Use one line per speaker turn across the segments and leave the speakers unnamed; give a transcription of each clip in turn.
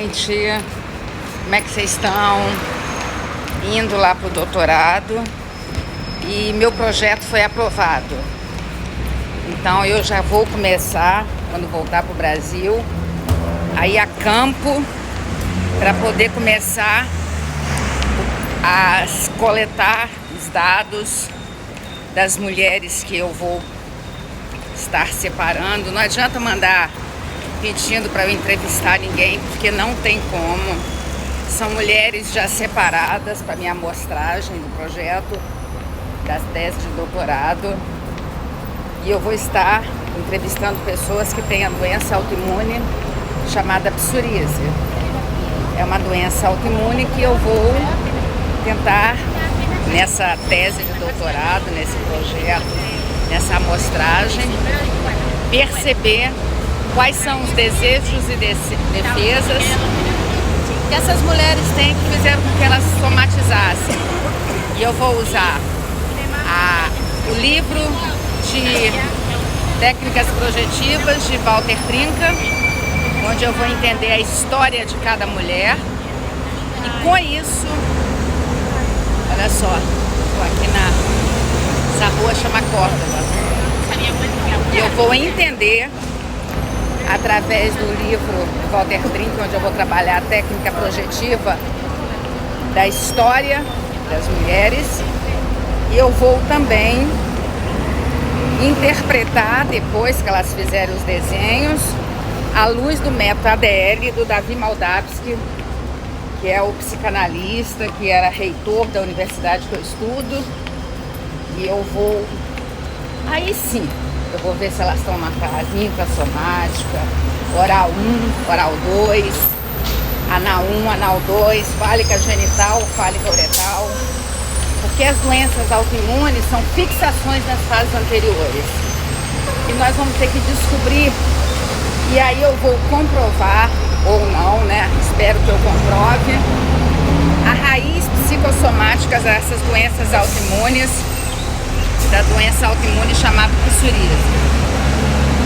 gente, como é que vocês estão? Indo lá para o doutorado e meu projeto foi aprovado. Então eu já vou começar, quando voltar para o Brasil, a ir a campo para poder começar a coletar os dados das mulheres que eu vou estar separando. Não adianta mandar pedindo para eu entrevistar ninguém, porque não tem como. São mulheres já separadas para minha amostragem do projeto das teses de doutorado. E eu vou estar entrevistando pessoas que têm a doença autoimune chamada psoríase. É uma doença autoimune que eu vou tentar, nessa tese de doutorado, nesse projeto, nessa amostragem, perceber quais são os desejos e defesas que essas mulheres têm que fizeram com que elas somatizassem. E eu vou usar o livro de técnicas projetivas de Walter Trinka, onde eu vou entender a história de cada mulher. E com isso, olha só, estou aqui nessa rua chama Córdoba. E eu vou entender, através do livro Walter Trinka, onde eu vou trabalhar a técnica projetiva da história das mulheres, e eu vou também interpretar, depois que elas fizerem os desenhos, à luz do método ADL do Davi Moldavsky, que é o psicanalista, que era reitor da universidade que eu estudo. E eu vou, aí sim, eu vou ver se elas estão na fase intrassomática, oral 1, oral 2, anal 1, anal 2, fálica genital, fálica uretal. Porque as doenças autoimunes são fixações nas fases anteriores. E nós vamos ter que descobrir, e aí eu vou comprovar, ou não, né? Espero que eu comprove, a raiz psicossomática dessas doenças autoimunes, da doença autoimune chamada psoríase.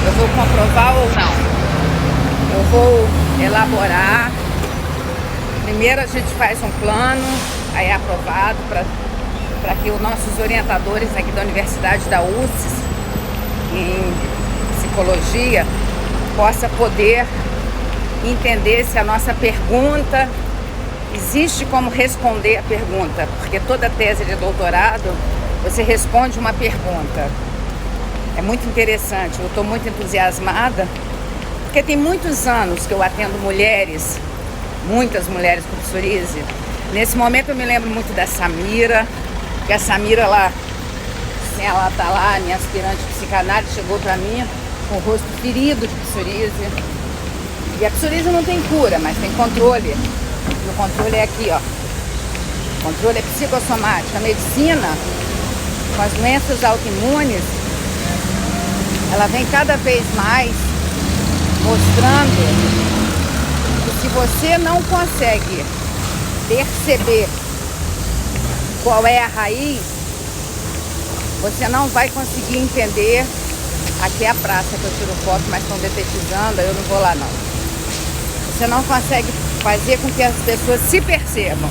Eu vou comprovar ou não? Eu vou elaborar. Primeiro a gente faz um plano, aí é aprovado para que os nossos orientadores aqui da Universidade da UCES, em psicologia, possa poder entender se a nossa pergunta existe como responder a pergunta, porque toda tese de doutorado você responde uma pergunta. É muito interessante, eu estou muito entusiasmada, porque tem muitos anos que eu atendo mulheres, muitas mulheres com psoríase. Nesse momento eu me lembro muito da Samira, que a Samira, ela tá lá, minha aspirante de psicanálise, chegou para mim com o rosto ferido de psoríase. E a psoríase não tem cura, mas tem controle. E o controle é aqui, ó. O controle é psicossomático. A medicina, com as doenças autoimunes, ela vem cada vez mais mostrando que se você não consegue perceber qual é a raiz, você não vai conseguir entender. Aqui é a praça que eu tiro foto, mas estão detetizando, eu não vou lá não. Você não consegue fazer com que as pessoas se percebam.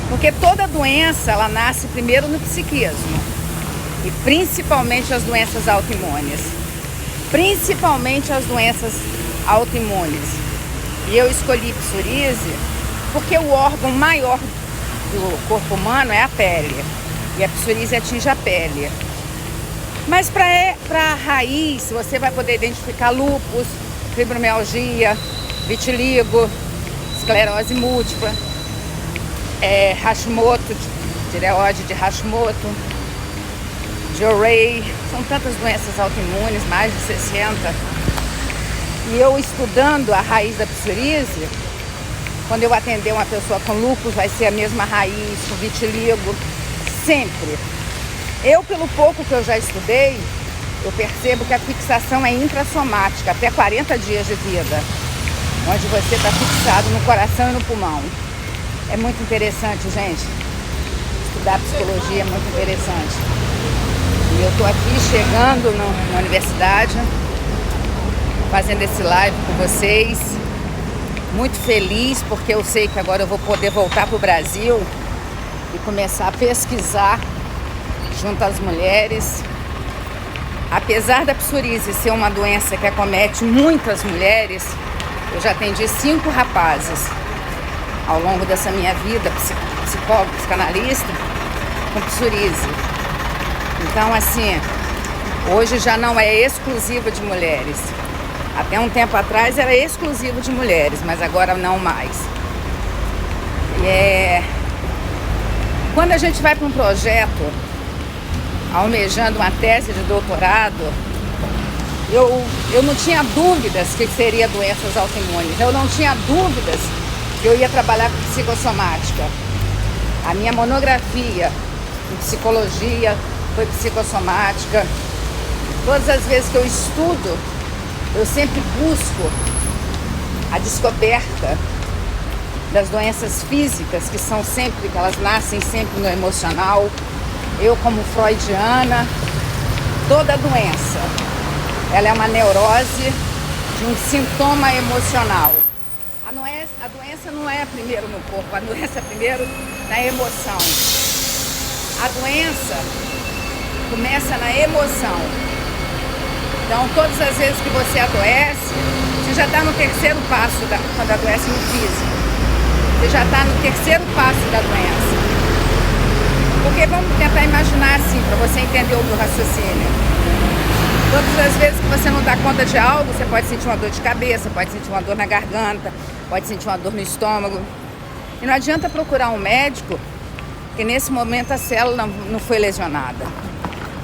Porque toda doença, ela nasce primeiro no psiquismo. E principalmente as doenças autoimunes. Principalmente as doenças autoimunes. E eu escolhi psoríase porque o órgão maior do corpo humano é a pele. E a psoríase atinge a pele. Mas para a raiz, você vai poder identificar lúpus, fibromialgia, vitiligo, esclerose múltipla, Hashimoto, tireoide de Hashimoto, Jorey, são tantas doenças autoimunes, mais de 60. E eu estudando a raiz da psoríase, quando eu atender uma pessoa com lúpus, vai ser a mesma raiz, com vitiligo, sempre. Eu, pelo pouco que eu já estudei, eu percebo que a fixação é intrassomática, até 40 dias de vida, onde você está fixado no coração e no pulmão. É muito interessante, gente. Estudar psicologia é muito interessante. E eu estou aqui chegando na universidade, fazendo esse live com vocês. muito feliz porque eu sei que agora eu vou poder voltar para o Brasil e começar a pesquisar junto às mulheres. Apesar da psoríase ser uma doença que acomete muitas mulheres, eu já atendi 5 rapazes ao longo dessa minha vida, psicólogo, psicanalista, com psoríase. Então, assim, hoje já não é exclusiva de mulheres. Até um tempo atrás era exclusivo de mulheres, mas agora não mais. Quando a gente vai para um projeto almejando uma tese de doutorado, eu não tinha dúvidas que seria doenças autoimunes. Eu não tinha dúvidas que eu ia trabalhar com psicossomática. A minha monografia em psicologia foi psicossomática. Todas as vezes que eu estudo, eu sempre busco a descoberta das doenças físicas, que são sempre, que elas nascem sempre no emocional. Eu, como freudiana, toda doença, ela é uma neurose de um sintoma emocional. A doença não é primeiro no corpo, a doença é primeiro na emoção. A doença começa na emoção. Então, todas as vezes que você adoece, você já está no terceiro passo, quando adoece no físico. Você já está no terceiro passo da doença. Porque vamos tentar imaginar assim, para você entender o meu raciocínio. Todas as vezes que você não dá conta de algo, você pode sentir uma dor de cabeça, pode sentir uma dor na garganta, pode sentir uma dor no estômago. E não adianta procurar um médico, porque nesse momento a célula não foi lesionada.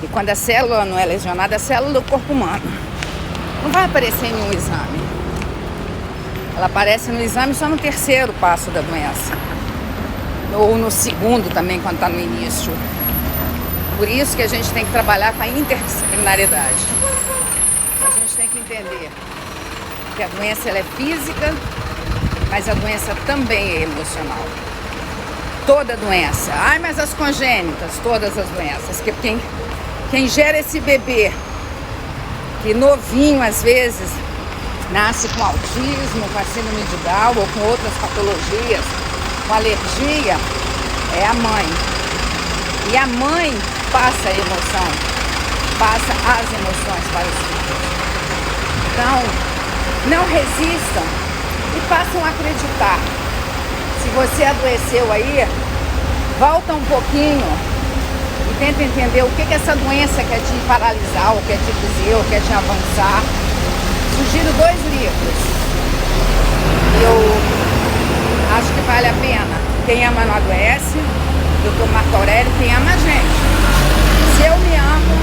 E quando a célula não é lesionada, a célula do corpo humano não vai aparecer em nenhum exame. Ela aparece no exame só no terceiro passo da doença. Ou no segundo também, quando está no início. Por isso que a gente tem que trabalhar com a interdisciplinaridade. A gente tem que entender que a doença ela é física, mas a doença também é emocional. Toda doença. Ai, mas as congênitas, todas as doenças. Que quem gera esse bebê, que novinho às vezes, nasce com autismo, com a síndrome de Down ou com outras patologias, com alergia, é a mãe. E a mãe passa a emoção, passa as emoções para os filhos. Então, não resistam e passam a acreditar. Se você adoeceu aí, volta um pouquinho e tenta entender o que essa doença quer te paralisar, ou quer te dizer, ou quer te avançar. Sugiro 2 livros. Eu acho que vale a pena. Quem ama não adoece, Dr. Marco Aurélio. Quem ama a gente. Se eu me amo,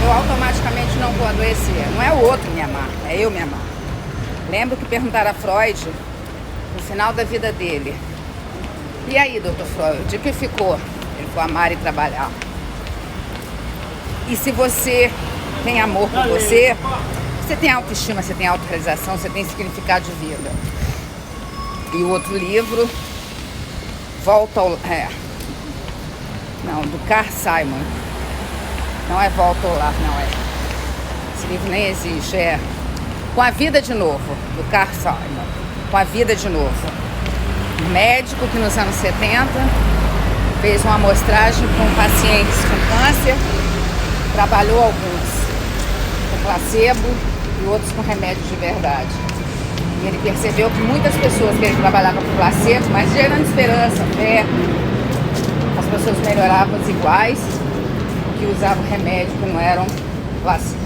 eu automaticamente não vou adoecer. Não é o outro me amar, é eu me amar. Lembro que perguntaram a Freud, no final da vida dele: e aí, doutor Freud, de que ficou? Ele falou: amar e trabalhar. E se você tem amor por você, você tem autoestima, você tem autorrealização, você tem significado de vida. E o outro livro, Volta ao... do Carl Simon. Não é Volta ao Lar, não é. Esse livro nem existe, é Com a Vida de Novo, do Carl Simon. Com a Vida de Novo. Um médico que nos anos 70 fez uma amostragem com pacientes com câncer, trabalhou alguns com placebo e outros com remédios de verdade. E ele percebeu que muitas pessoas que ele trabalhava com placebo, mas gerando esperança, fé, as pessoas melhoravam iguais que usavam remédio que não eram placebo.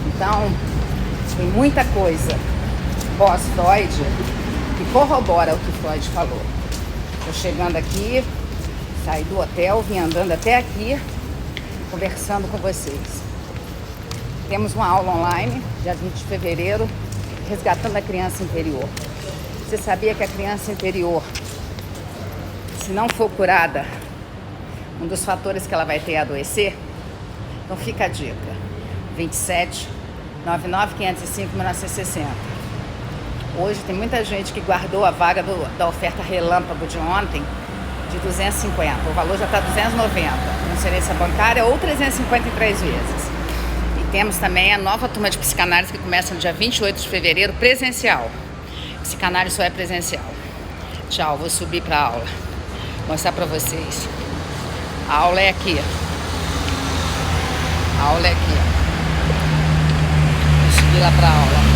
Então, tem muita coisa pós-Freud que corrobora o que Freud falou. Estou chegando aqui, saí do hotel, vim andando até aqui, conversando com vocês. Temos uma aula online, dia 20 de fevereiro, resgatando a criança interior. Você sabia que a criança interior, se não for curada, um dos fatores que ela vai ter é adoecer? Então fica a dica. 27 99 505 1960. Hoje tem muita gente que guardou a vaga da oferta relâmpago de ontem de 250. O valor já está 290. Transferência bancária ou 353 vezes. Temos também a nova turma de psicanálise que começa no dia 28 de fevereiro, presencial. Psicanálise só é presencial. Tchau, vou subir pra aula. Mostrar pra vocês. A aula é aqui. A aula é aqui. Vou subir lá pra aula.